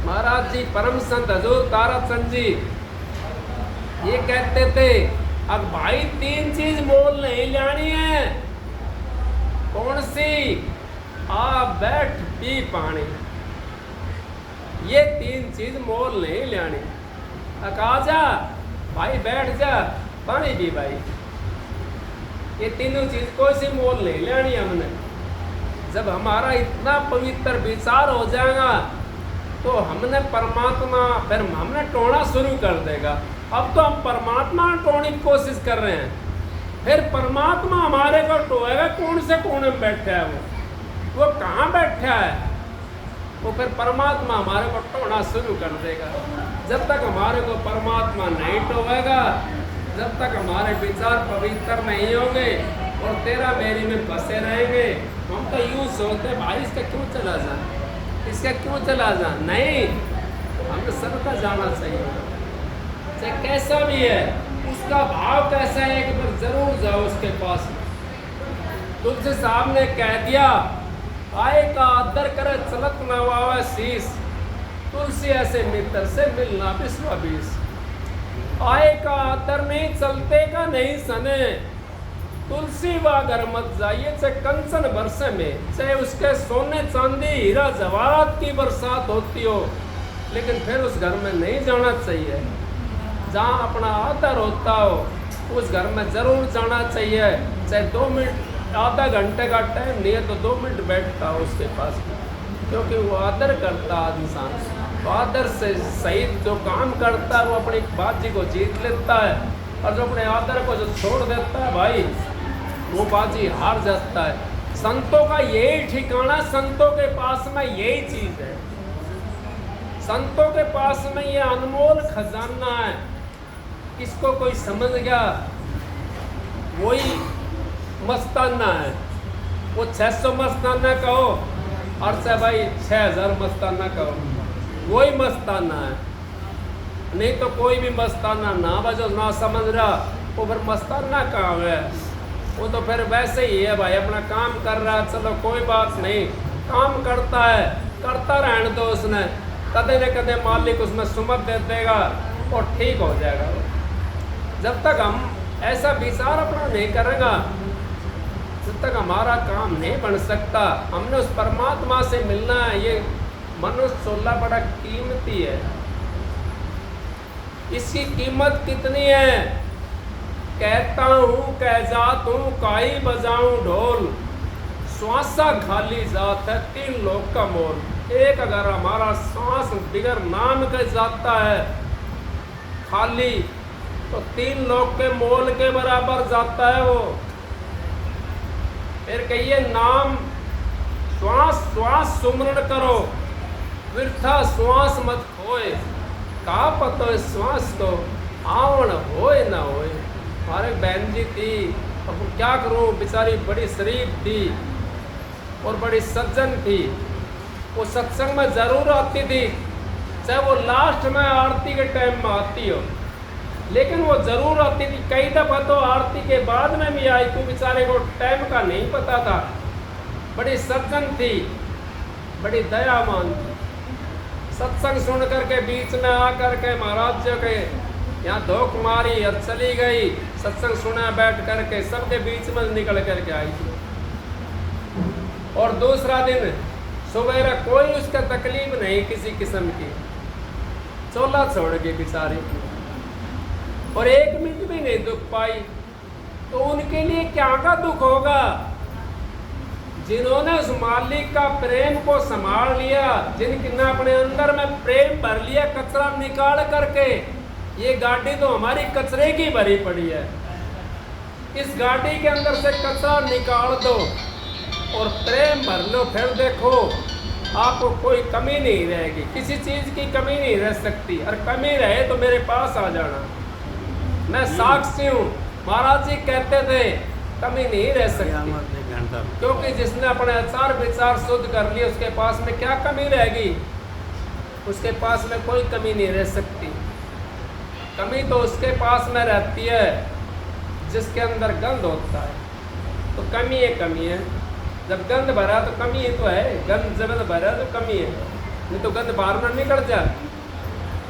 महाराज जी परम संत हजूर ताराचंद जी ये कहते थे, अब भाई 3 चीज मोल नहीं लानी है। कौन सी? आ बैठ पी पानी, ये 3 चीज मोल नहीं लानी। आ जा भाई बैठ जा पानी पी भाई, ये तीनों चीज कोई सी मोल नहीं लेनी हमने। जब हमारा इतना पवित्र विचार हो जाएगा तो हमने परमात्मा, फिर हमने टोना शुरू कर देगा। अब तो हम परमात्मा टोने की कोशिश कर रहे हैं, फिर परमात्मा हमारे को टोएगा। कौन से कोने में बैठा है वो कहाँ बैठा है? वो फिर परमात्मा हमारे को टोना शुरू कर देगा। जब तक हमारे को परमात्मा नहीं टोएगा, जब तक हमारे विचार पवित्र नहीं होंगे और तेरा मेरी में फंसे रहेंगे, हम तो यूँ सोचते भाई इसका क्यों चला जा, इसका क्यों चला जा। नहीं, हमें सबका जाना चाहिए, चाहे कैसा भी है, उसका भाव कैसा है, एक बार जरूर जाओ उसके पास। तुलसी साहब ने कह दिया, आए का आदर करे चलत न वावे शीस, तुलसी ऐसे मित्र से मिलना विश्व बीस। आए का आदर नहीं, चलते का नहीं सने, तुलसी वा घर मत जाइए, चाहे कंचन बरसे में, चाहे उसके सोने चांदी हीरा जवाहरात की बरसात होती हो, लेकिन फिर उस घर में नहीं जाना चाहिए। जहाँ अपना आदर होता हो उस घर में ज़रूर जाना चाहिए, चाहे 2 मिनट आधा घंटे का टाइम नहीं है तो 2 मिनट बैठता हो उसके पास, क्योंकि वो आदर करता है इंसान। तो आदर से सही जो काम करता है वो अपनी बाजी को जीत लेता है, और जो अपने आदर को जो छोड़ देता है भाई, वो बाजी हार जाता है। संतों का यही ठिकाना, संतों के पास में यही चीज़ है, संतों के पास में ये अनमोल खजाना है। इसको कोई समझ गया वही मस्ताना है। वो 600 मस्ताना कहो और चाहे भाई 6000 मस्ताना कहो, वही मस्ताना है। नहीं तो कोई भी मस्ताना ना बजो ना समझ रहा, वो फिर मस्ताना कहाँ है? वो तो फिर वैसे ही है भाई, अपना काम कर रहा है, चलो कोई बात नहीं, काम करता है, करता रहने दो, उसने कदे न कदे मालिक उसमें सुमत दे देगा और ठीक हो जाएगा। जब तक हम ऐसा विचार अपना नहीं करेंगे, जब तक हमारा काम नहीं बन सकता। हमने उस परमात्मा से मिलना है। ये मनुष्य सोला बड़ा कीमती है। इसकी कीमत कितनी है? कहता हूँ कह जात हूँ काई बजाऊं ढोल, श्वासा खाली जात है 3 लोग का मोल। एक अगर हमारा सांस बिगर नाम के जाता है खाली, तो 3 लोग के मोल के बराबर जाता है वो। फिर कहिए नाम श्वास श्वास सुमरण करो, वृथा श्वास मत खोए। का पतो इस श्वास को आवण होए ना होए। हमारे बहन जी थी, अब क्या करूं, बेचारी बड़ी शरीफ थी और बड़ी सज्जन थी। वो सत्संग में जरूर आती थी, चाहे वो लास्ट में आरती के टाइम में आती हो, लेकिन वो जरूर आती थी। कई दफ़ा तो आरती के बाद में भी आई, तो बेचारे को टाइम का नहीं पता था। बड़ी सज्जन थी, बड़ी दयावान थी। सत्संग सुन करके बीच में आकर के महाराज जी के यहाँ धोख मारी और चली गई। सत्संग सुना बैठ करके, सबके बीच में निकल करके आई थी। और दूसरा दिन सुबह कोई उसका तकलीफ नहीं किसी किस्म की, चोला छोड़ गई बेचारी, और 1 मिनट भी नहीं दुख पाई। तो उनके लिए क्या का दुख होगा जिन्होंने उस मालिक का प्रेम को संभाल लिया, जिनने अपने अंदर में प्रेम भर लिया कचरा निकाल करके। ये गाड़ी तो हमारी कचरे की भरी पड़ी है, इस गाड़ी के अंदर से कचरा निकाल दो और प्रेम भर लो, फिर देखो आपको कोई कमी नहीं रहेगी, किसी चीज़ की कमी नहीं रह सकती। और कमी रहे तो मेरे पास आ जाना, मैं साक्षी हूँ। महाराज जी कहते थे कमी नहीं रह सकती, क्योंकि जिसने अपने आचार विचार शुद्ध कर लिए उसके पास में क्या कमी रहेगी? उसके पास में कोई कमी नहीं रह सकती। कमी तो उसके पास में रहती है जिसके अंदर गंध होता है, तो कमी है, कमी है। जब गंध भरा तो कमी है, तो है गंध जब भरा तो कमी है, नहीं तो गंध बाहर में निकल जाए।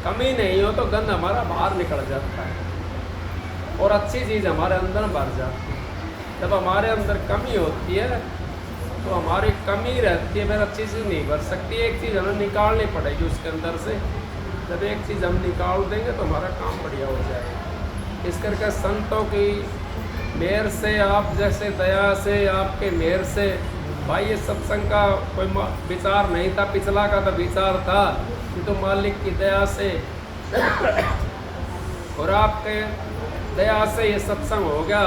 कमी नहीं हो तो गंध हमारा बाहर निकल जाता है और अच्छी चीज़ हमारे अंदर भर जाती है। जब हमारे अंदर कमी होती है तो हमारी कमी रहती है, फिर अच्छी चीज़ नहीं भर सकती। एक चीज़ हमें निकालनी पड़ेगी उसके अंदर से। जब एक चीज़ हम निकाल देंगे तो हमारा काम बढ़िया हो जाएगा। इस करके संतों की मेहर से, आप जैसे दया से, आपके मेहर से भाई, ये सत्संग का कोई विचार नहीं था, पिछला का तो विचार था, ये तो मालिक की दया से और आपके दया से ये सत्संग हो गया।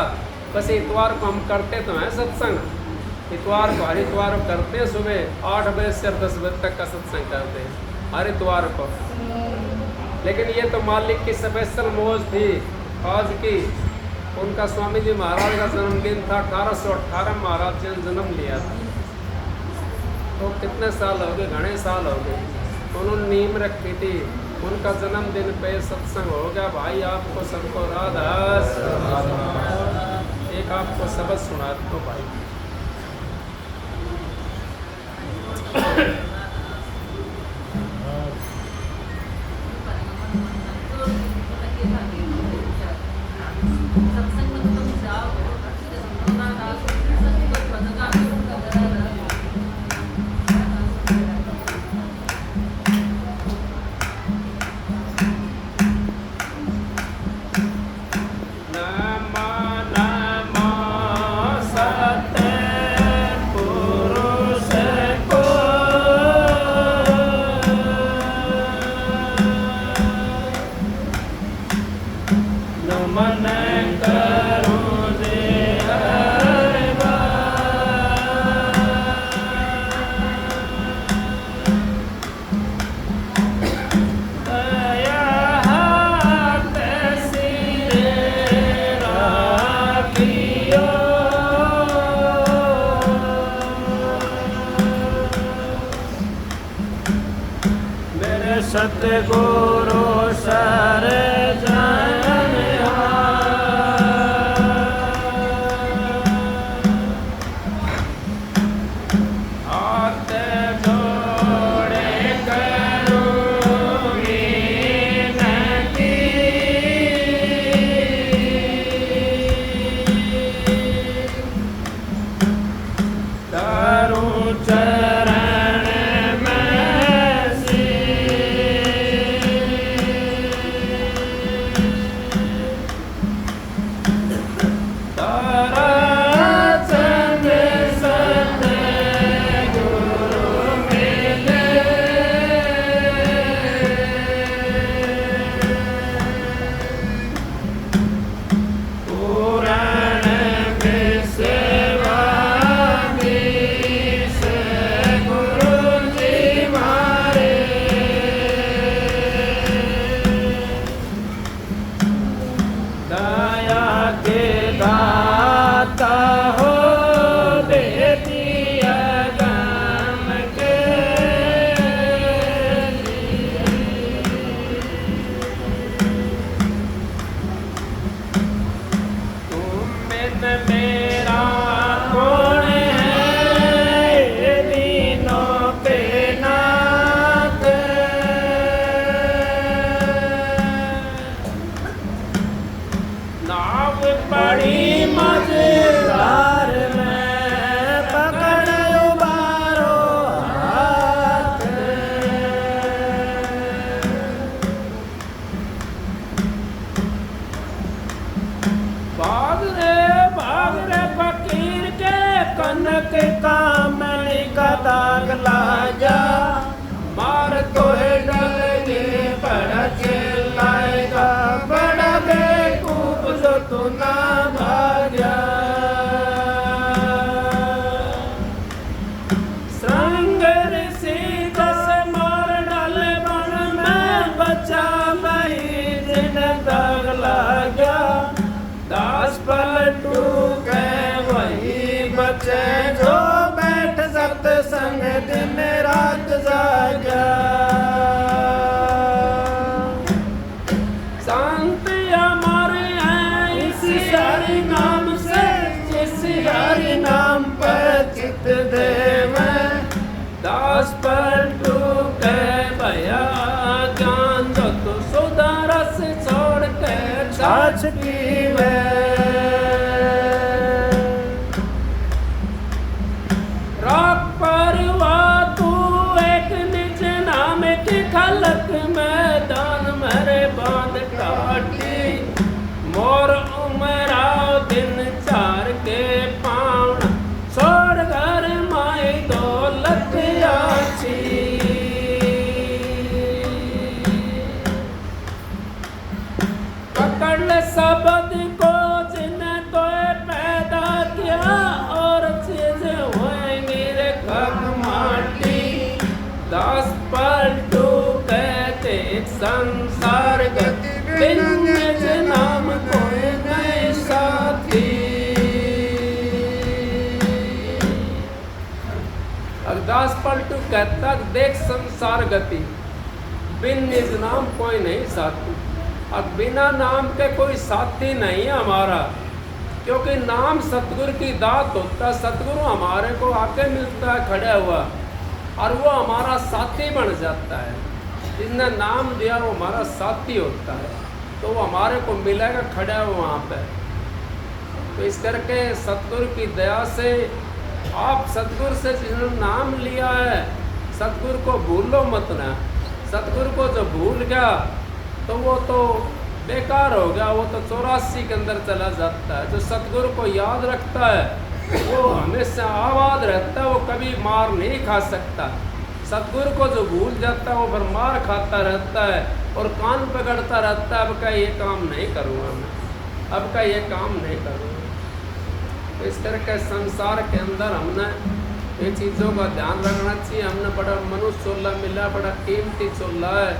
बस इतवार को हम करते तो हैं सत्संग, इतवार को, हर इतवार को करते हैं, सुबह 8 बजे से 10 बजे तक का सत्संग करते हैं हर इतवार को। लेकिन ये तो मालिक की स्पेशल मौज थी आज की। उनका स्वामी जी महाराज का जन्मदिन था, 1818 महाराज जी ने जन्म लिया था। तो कितने साल हो गए, घने साल हो गए। उन्होंने नींव रखी थी, उनका जन्मदिन पे सत्संग हो गया। भाई आपको सबको राधा। एक आपको सबक सुना दो भाई।
सतगुरु सर जन
हाथ जोड़े करूँगी नती
करूं चरण में तारा चंद सतगुरु मिले पूरण विश्वामी से गुरु जी मारे दया के दाता हो बेटी अगम के
तुम बिन मेरा कौन
है दीनों पे नाथ
नाव
बड़ी मजेदार में पकड़ उबारो हाथ
भाग रे फकीर के
कनक कामनी का दाग लाजा
मार तो है डलगे
बड़ा चिल्लाएगा बड़ा बेवकूफ जो तू ना भाग्या संगर से दस मार डाले बन में बचा नहीं जिन दाग लागा दास पलटू के वही बचे जो बैठ सत्संग दिन रात जागा
संत हमारे हैं
इस हरि नाम से जिस हरि नाम पर चित देव
दास पलटू के भया ज्ञान जो तू सुधा रस छोड़ के
छाछ पीवे
राख परवाह तू एक निज नाम की खलक मैदान मेरे बांध काटी मोर उमरा दिन चार के पावन छोड़ घर माई दौलत आची पकड़ ले शब्द को जिन्हें तो पैदा किया और चीज होएंगी रे खग माटी दास पलटू कहते संसार गति बिन निज नाम कोई नहीं साथी दास पलटू कहता देख संसार गति बिन निज नाम कोई नहीं साथी अब बिना नाम के कोई साथी नहीं है हमारा क्योंकि नाम सतगुरु की दात होता है सतगुरु हमारे को आके मिलता है खड़ा हुआ और वो हमारा साथी बन जाता है जिसने नाम दिया वो हमारा साथी होता है तो वो हमारे को मिलेगा खड़ा हुआ वहाँ पे तो इस करके सतगुरु की दया से आप सतगुरु से जिन्होंने नाम लिया है सतगुरु को भूलो मत ना सतगुरु को जो भूल गया तो वो तो बेकार हो गया वो तो 84 के अंदर चला जाता है जो सतगुरु को याद रखता है वो हमेशा आबाद रहता है वो कभी मार नहीं खा सकता सतगुरु को जो भूल जाता है वो फिर मार खाता रहता है और कान पकड़ता रहता है अब का ये काम नहीं करूँगा मैं अब का ये काम नहीं करूँगा तो इस तरह के संसार के अंदर हमने ये चीज़ों का ध्यान रखना चाहिए हमने बड़ा मनुष्य चोला मिला बड़ा कीमती चोला है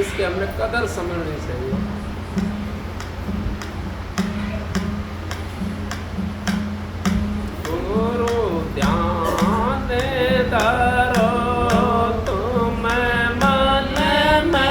इसकी हमने कदर समझनी चाहिए गुरु ध्यान धरो तुम मन में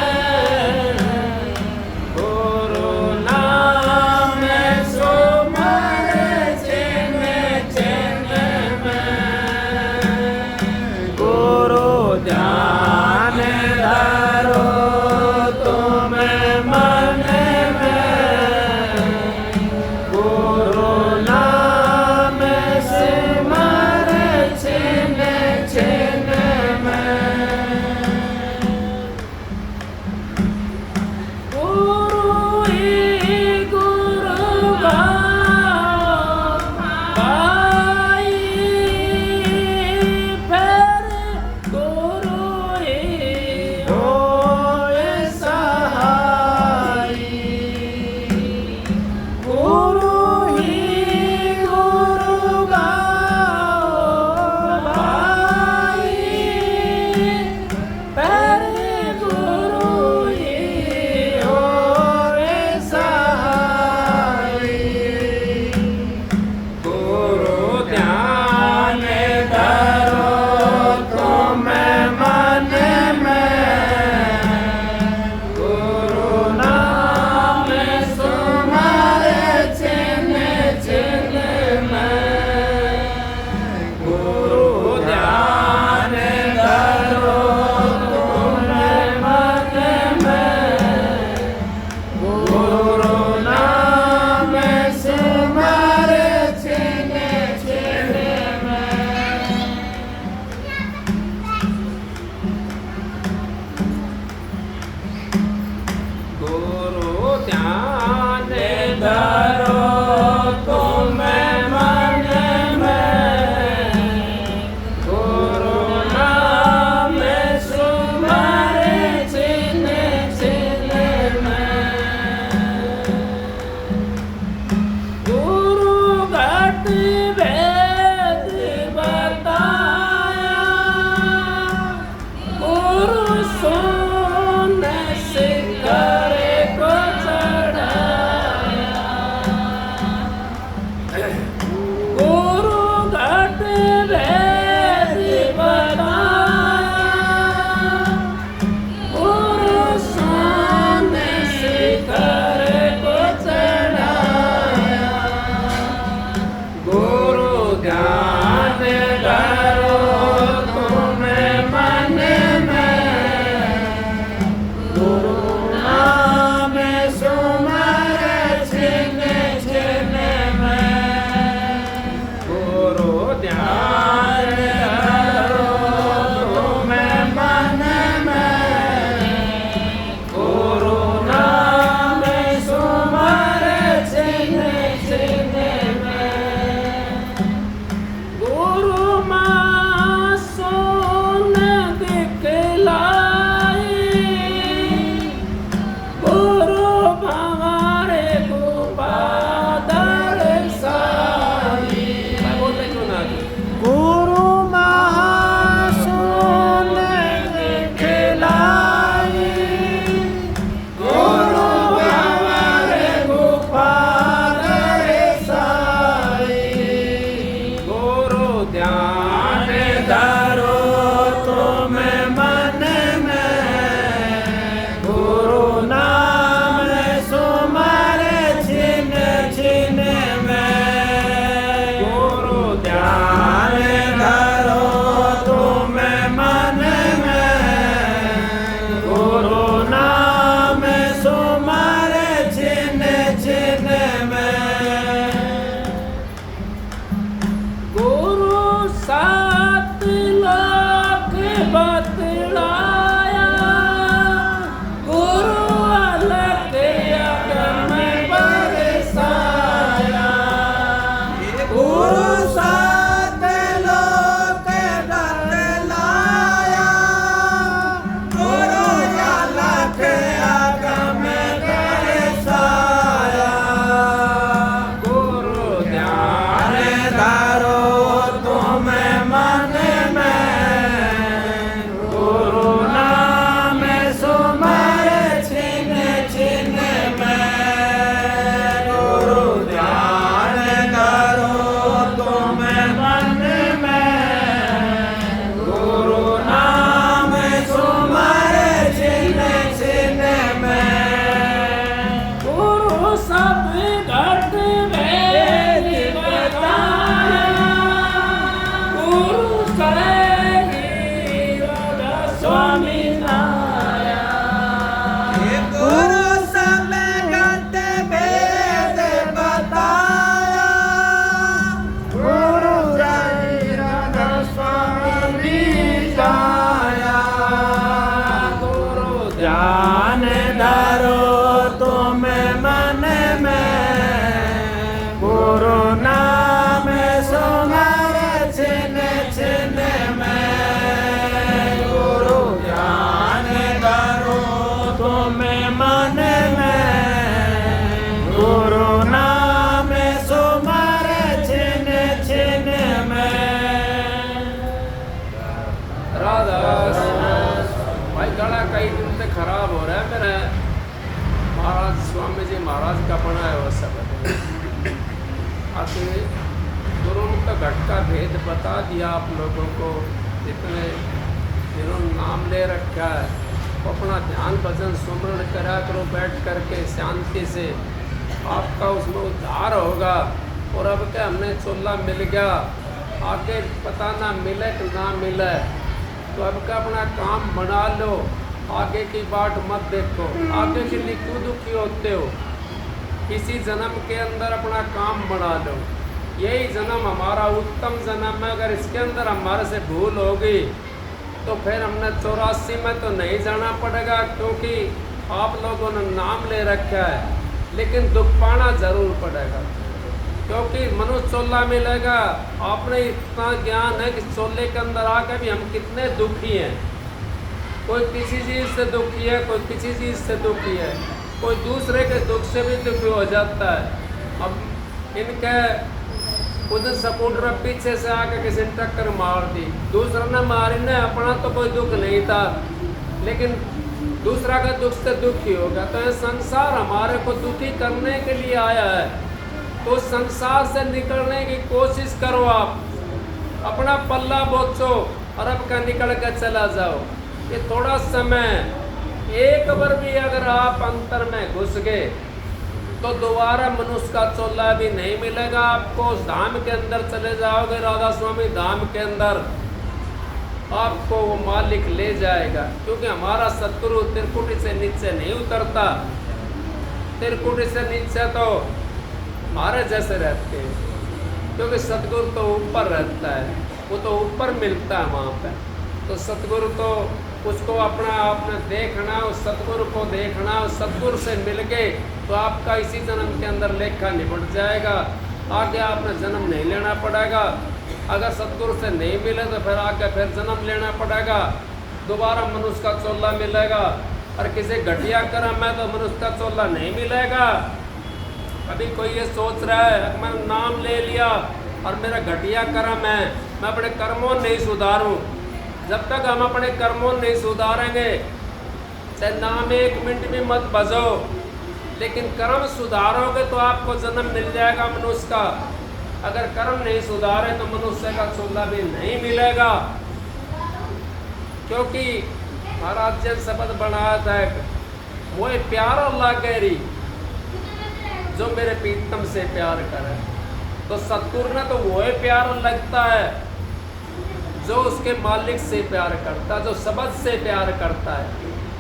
जान धरो तुम मन में, गुरु नाम सुमर छिन छिन में। गुरु जान धरो तुम मन में, गुरु नाम सुमर छिन छिन में।
राधा भाई गला कई दिन से खराब हो रहा है मेरा। महाराज स्वामी जी महाराज का बना है वो सब आके गुरु का घट का भेद बता दिया आप लोगों को। जितने जिन्होंने नाम ले रखा है वो अपना ध्यान भजन सुमरण करा करो बैठ करके शांति से, आपका उसमें उद्धार होगा। और अब क्या हमने चोला मिल गया, आगे पता ना मिले कि ना मिले, तो अब का अपना काम बना लो, आगे की बाट मत देखो। आगे के लिए क्यों दुखी होते हो? किसी जन्म के अंदर अपना काम बना लो। यही जन्म हमारा उत्तम जन्म है। अगर इसके अंदर हमारे से भूल हो गई तो फिर हमने 84 में तो नहीं जाना पड़ेगा, क्योंकि आप लोगों ने नाम ले रखा है। लेकिन दुख पाना जरूर पड़ेगा, क्योंकि मनुष्य चोला मिलेगा। आपने इतना ज्ञान है कि चोले के अंदर आकर भी हम कितने दुखी हैं। कोई किसी चीज़ से दुखी है, कोई किसी चीज़ से दुखी है, कोई दूसरे के दुख से भी दुखी हो जाता है। अब इनके उधर स्कूटर पीछे से आकर किसी ने टक्कर मार दी, दूसरा ने मारी ने, अपना तो कोई दुख नहीं था, लेकिन दूसरा का दुख से दुखी होगा। तो ये संसार हमारे को दुखी करने के लिए आया है। तो संसार से निकलने की कोशिश करो। आप अपना पल्ला बोचो और अब का निकल कर चला जाओ। ये थोड़ा समय, एक बार भी अगर आप अंतर में घुस गए तो दोबारा मनुष्य का चोला भी नहीं मिलेगा आपको। उस धाम के अंदर चले जाओगे, राधा स्वामी धाम के अंदर आपको वो मालिक ले जाएगा। क्योंकि हमारा सतगुरु त्रिकुटी से नीचे नहीं उतरता। त्रिकुटी से नीचे तो हमारे जैसे रहते हैं, क्योंकि सतगुरु तो ऊपर रहता है, वो तो ऊपर मिलता है वहाँ पे। तो सतगुरु तो उसको अपना आपने देखना, उस सतगुरु को देखना, उस सतगुरु से मिल गए तो आपका इसी जन्म के अंदर लेखा निपट जाएगा। आगे आपने जन्म नहीं लेना पड़ेगा। अगर सतगुरु से नहीं मिले तो फिर आगे फिर जन्म लेना पड़ेगा, दोबारा मनुष्य का चोला मिलेगा। और किसी घटिया कर्म है तो मनुष्य का चोला नहीं मिलेगा। अभी कोई ये सोच रहा है मैंने नाम ले लिया और मेरा घटिया कर्म है, मैं अपने कर्मों नहीं सुधारूं। जब तक हम अपने कर्मों नहीं सुधारेंगे, चाहे नाम 1 मिनट भी मत भजो, लेकिन कर्म सुधारोगे तो आपको जन्म मिल जाएगा मनुष्य का। अगर कर्म नहीं सुधारे तो मनुष्य का चोला भी नहीं मिलेगा। क्योंकि महाराज जी शब्द बनाया था, मोए प्यारो लागेरी जो मेरे प्रीतम से प्यार करे। तो सतगुरु ने तो वो प्यार लगता है जो उसके मालिक से प्यार करता है, जो शब्द से प्यार करता है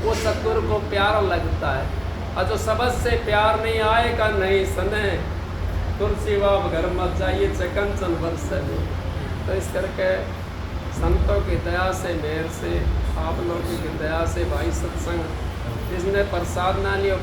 वो सतगुरु को प्यार लगता है। और जो शब्द से प्यार नहीं आएगा नहीं सने, तुलसी बाब घर मत जाइए चकंचन बरसे। तो इस करके संतों की दया से, मेहर से, आप लोगों की दया से भाई सत्संग जिसने प्रसाद ना लिया